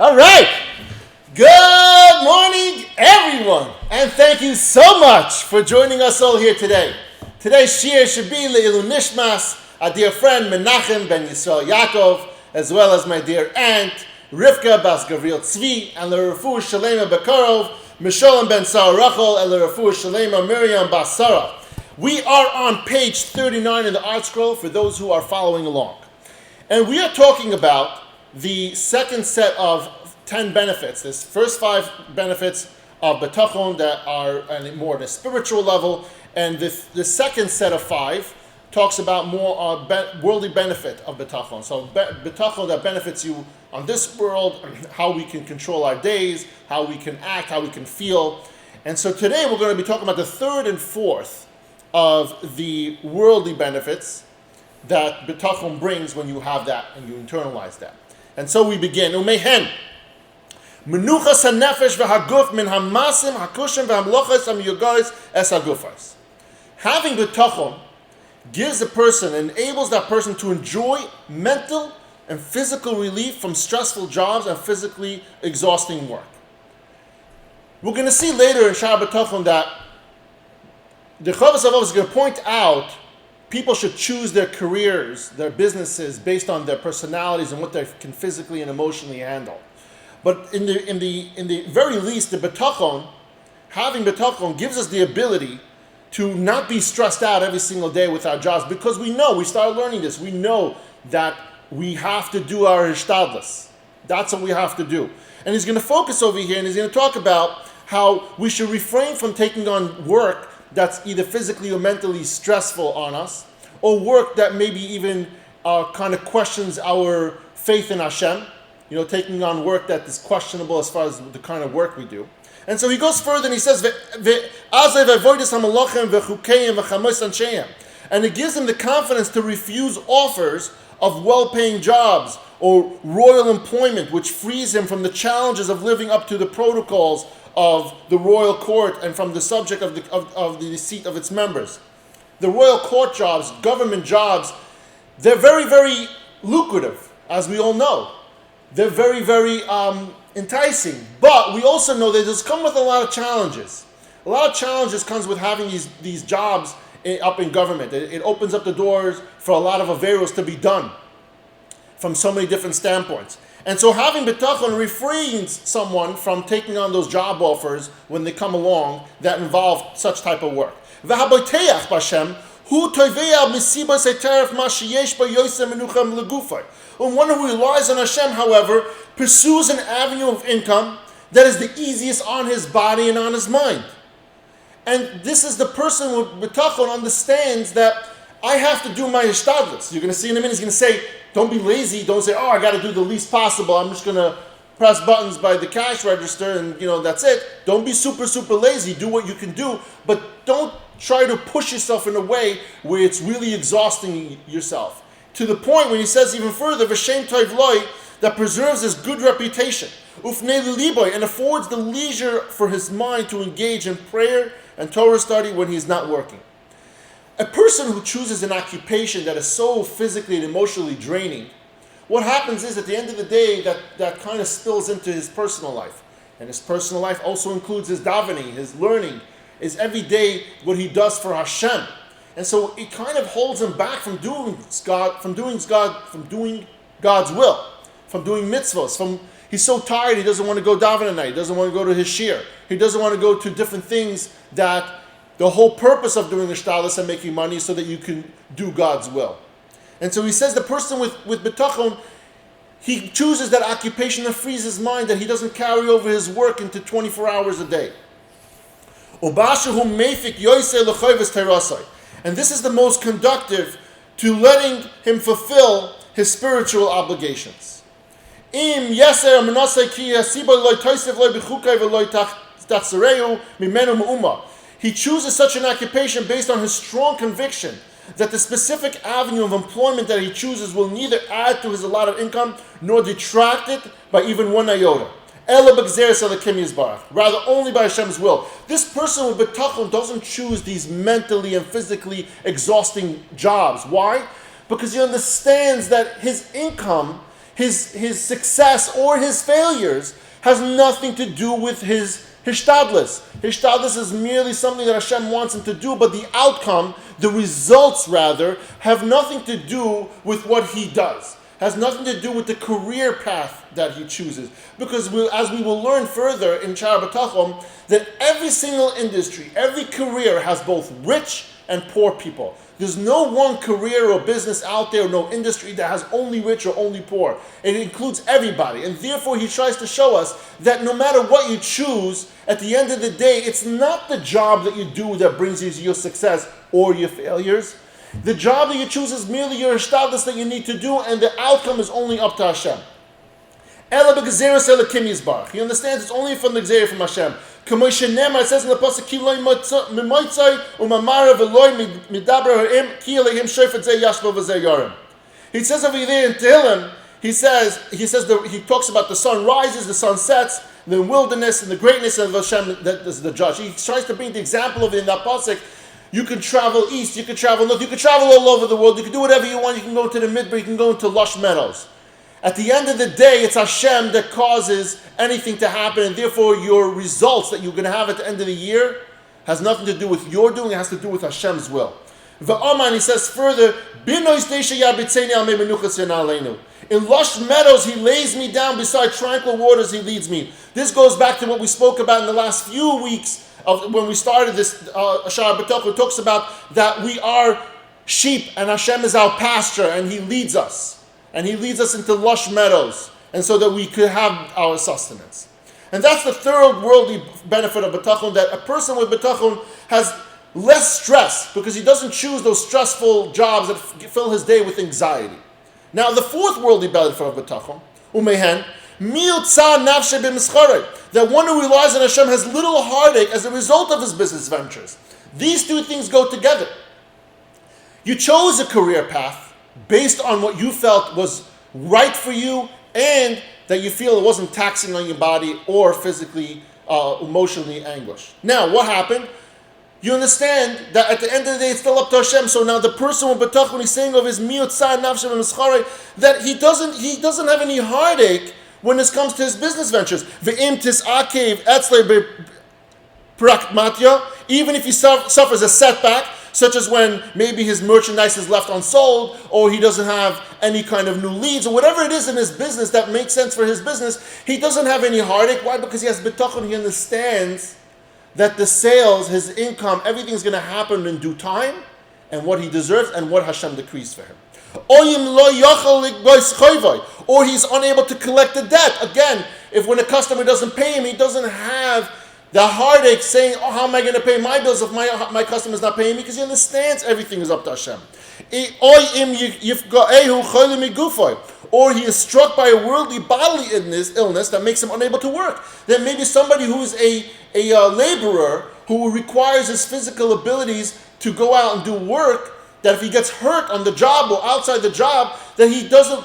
All right. Good morning, everyone. And thank you so much for joining us all here today. Today's Shiur should be Le'ilu Nishmas, our dear friend Menachem ben Yisrael Yaakov, as well as my dear aunt Rivka bas Gavriel Tzvi, and L'Refuah Shalema Bekarov, Misholem ben Sarah Rachel, and L'Refuah Shalema Miriam bas Sarah. We are on page 39 in the art scroll for those who are following along. And we are talking about the second set of 10 benefits. There's first 5 benefits of bitachon that are more at a spiritual level, and the second set of 5 talks about more worldly benefit of bitachon. So bitachon that benefits you on this world, how we can control our days, how we can act, how we can feel. And so today we're going to be talking about the third and fourth of the worldly benefits that bitachon brings when you have that and you internalize that. And so we begin. Umehen. Menuchas hanefesh v'haguf min hamasim hakushim v'hamlochas hamyugais es hagufas. Having bitachon gives a person, enables that person to enjoy mental and physical relief from stressful jobs and physically exhausting work. We're going to see later in Shaar Habitachon that the Rav Av is going to point out people should choose their careers, their businesses, based on their personalities and what they can physically and emotionally handle. But in the very least, the bitachon, having bitachon, gives us the ability to not be stressed out every single day with our jobs, because we started learning this. We know that we have to do our hishtadlus. That's what we have to do. And he's going to focus over here, and he's going to talk about how we should refrain from taking on work that's either physically or mentally stressful on us, or work that maybe even kind of questions our faith in Hashem, taking on work that is questionable as far as the kind of work we do. And so he goes further and he says, and it gives them the confidence to refuse offers of well-paying jobs or royal employment, which frees him from the challenges of living up to the protocols of the royal court and from the subject of the seat of its members. The royal court jobs, government jobs, they're very, very lucrative, as we all know. They're very, very enticing. But we also know that this comes with a lot of challenges. A lot of challenges comes with having these jobs up in government. It opens up the doors for a lot of averos to be done from so many different standpoints. And so having bitachon refrains someone from taking on those job offers when they come along that involve such type of work. And one who relies on Hashem, however, pursues an avenue of income that is the easiest on his body and on his mind. And this is the person with bitachon understands that I have to do my hishtadlus. You're going to see in a minute, he's going to say, don't be lazy. Don't say, I got to do the least possible. I'm just going to press buttons by the cash register and, that's it. Don't be super, super lazy. Do what you can do. But don't try to push yourself in a way where it's really exhausting yourself. To the point when he says even further, V'shem toiv loi, that preserves his good reputation. Ufnei liboy, and affords the leisure for his mind to engage in prayer and Torah study when he's not working. A person who chooses an occupation that is so physically and emotionally draining, what happens is at the end of the day that kind of spills into his personal life. And his personal life also includes his davening, his learning, is every day what he does for Hashem. And so it kind of holds him back from doing God's will, from doing mitzvahs. He's so tired he doesn't want to go daven at night, he doesn't want to go to his shiur, he doesn't want to go to different things that the whole purpose of doing hishtadlus and making money is so that you can do God's will. And so he says the person with bitachon, he chooses that occupation that frees his mind, that he doesn't carry over his work into 24 hours a day. And this is the most conducive to letting him fulfill his spiritual obligations. He chooses such an occupation based on his strong conviction that the specific avenue of employment that he chooses will neither add to his allotted income nor detract it by even one iota. Rather, only by Hashem's will. This person with bitachon doesn't choose these mentally and physically exhausting jobs. Why? Because he understands that his income his success or his failures has nothing to do with his hishtadlis. Hishtadlis is merely something that Hashem wants him to do, but the outcome, the results rather, have nothing to do with what he does. Has nothing to do with the career path that he chooses. Because as we will learn further in Shaar Habitachon, that every single industry, every career has both rich and poor people. There's no one career or business out there, no industry that has only rich or only poor. It includes everybody. And therefore he tries to show us that no matter what you choose, at the end of the day, it's not the job that you do that brings you your success or your failures. The job that you choose is merely your hishtadlus that you need to do, and the outcome is only up to Hashem. He understands it's only from the Gzeira from Hashem. It says in the pasuk, he says over there in Tehillim, he talks about the sun rises, the sun sets, the wilderness and the greatness of Hashem that is the judge. He tries to bring the example of it in that pasuk. You can travel east, you can travel north, you can travel all over the world, you can do whatever you want, you can go to the midbar, you can go into lush meadows. At the end of the day, it's Hashem that causes anything to happen, and therefore your results that you're going to have at the end of the year has nothing to do with your doing, it has to do with Hashem's will. V'aman, he says further, in lush meadows he lays me down, beside tranquil waters he leads me. This goes back to what we spoke about in the last few weeks of when we started this Shaar Habitachon. Talks about that we are sheep and Hashem is our pasture, and he leads us. And he leads us into lush meadows, and so that we could have our sustenance. And that's the third worldly benefit of bitachon, that a person with bitachon has less stress, because he doesn't choose those stressful jobs that fill his day with anxiety. Now the fourth worldly benefit of bitachon, umehen, that one who relies on Hashem has little heartache as a result of his business ventures. These two things go together. You chose a career path based on what you felt was right for you, and that you feel it wasn't taxing on your body or physically, emotionally anguish. Now, what happened? You understand that at the end of the day, it's still up to Hashem. So now the person with bitachon, he's saying of his that he doesn't have any heartache when this comes to his business ventures. Even if he suffers a setback, such as when maybe his merchandise is left unsold, or he doesn't have any kind of new leads, or whatever it is in his business that makes sense for his business, he doesn't have any heartache. Why? Because he has bitachon. He understands that the sales, his income, everything's going to happen in due time, and what he deserves, and what Hashem decrees for him. Or he's unable to collect the debt. Again, if when a customer doesn't pay him, he doesn't have the heartache saying, oh, how am I going to pay my bills if my customer is not paying me? Because he understands everything is up to Hashem. Or he is struck by a worldly bodily illness that makes him unable to work. Then maybe somebody who is a laborer who requires his physical abilities to go out and do work, that if he gets hurt on the job or outside the job, that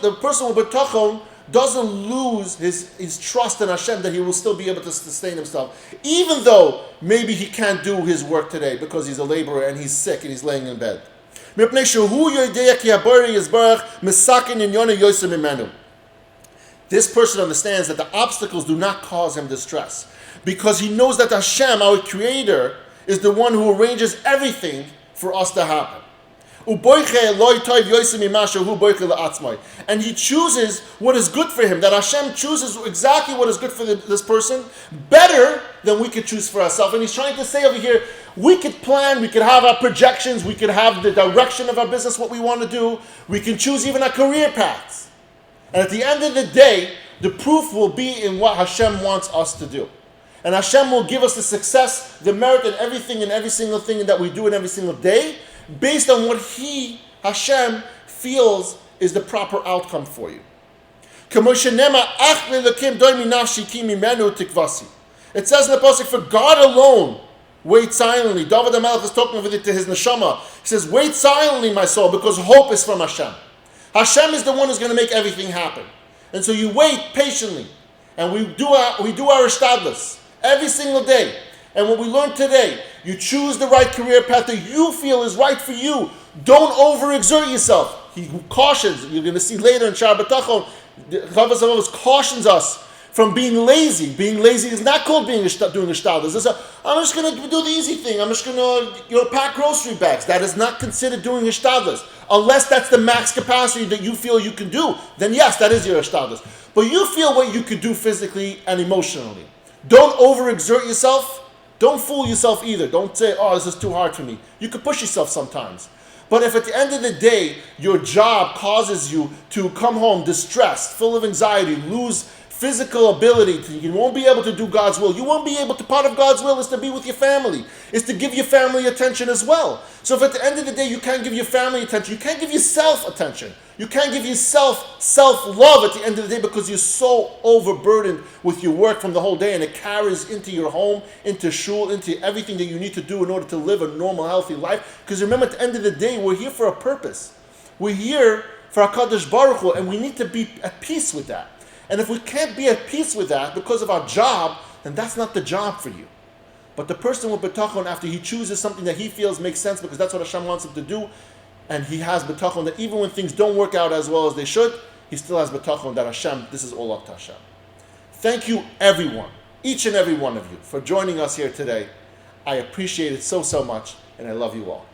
the person with bitachon doesn't lose his trust in Hashem, that he will still be able to sustain himself, even though maybe he can't do his work today because he's a laborer and he's sick and he's laying in bed. This person understands that the obstacles do not cause him distress, because he knows that Hashem, our Creator, is the one who arranges everything for us to happen. And he chooses what is good for him, that Hashem chooses exactly what is good for this person, better than we could choose for ourselves. And he's trying to say over here, we could plan, we could have our projections, we could have the direction of our business, what we want to do, we can choose even our career paths. And at the end of the day, the proof will be in what Hashem wants us to do. And Hashem will give us the success, the merit, and everything and every single thing that we do in every single day, based on what Hashem, feels is the proper outcome for you. It says in the pasuk, for God alone, wait silently. David HaMelech is talking over it to his neshama. He says, wait silently, my soul, because hope is from Hashem. Hashem is the one who's going to make everything happen. And so you wait patiently. And we do our hishtadlus every single day. And what we learned today, you choose the right career path that you feel is right for you. Don't overexert yourself. He cautions, you're going to see later in Shaar Habitachon, Rav Av cautions us from being lazy. Being lazy is not called doing ishtadlus. I'm just going to do the easy thing. I'm just going to pack grocery bags. That is not considered doing ishtadlus. Unless that's the max capacity that you feel you can do, then yes, that is your ishtadlus. But you feel what you could do physically and emotionally. Don't overexert yourself. Don't fool yourself either. Don't say, oh, this is too hard for me. You can push yourself sometimes. But if at the end of the day, your job causes you to come home distressed, full of anxiety, lose physical ability, you won't be able to do God's will. You won't be able to, part of God's will is to be with your family, is to give your family attention as well. So if at the end of the day you can't give your family attention, you can't give yourself attention. You can't give yourself self-love at the end of the day because you're so overburdened with your work from the whole day and it carries into your home, into shul, into everything that you need to do in order to live a normal, healthy life. Because remember, at the end of the day, we're here for a purpose. We're here for HaKadosh Baruch Hu, and we need to be at peace with that. And if we can't be at peace with that because of our job, then that's not the job for you. But the person with bitachon, after he chooses something that he feels makes sense because that's what Hashem wants him to do, and he has bitachon that even when things don't work out as well as they should, he still has bitachon that Hashem, this is all up to Hashem. Thank you everyone, each and every one of you, for joining us here today. I appreciate it so, so much, and I love you all.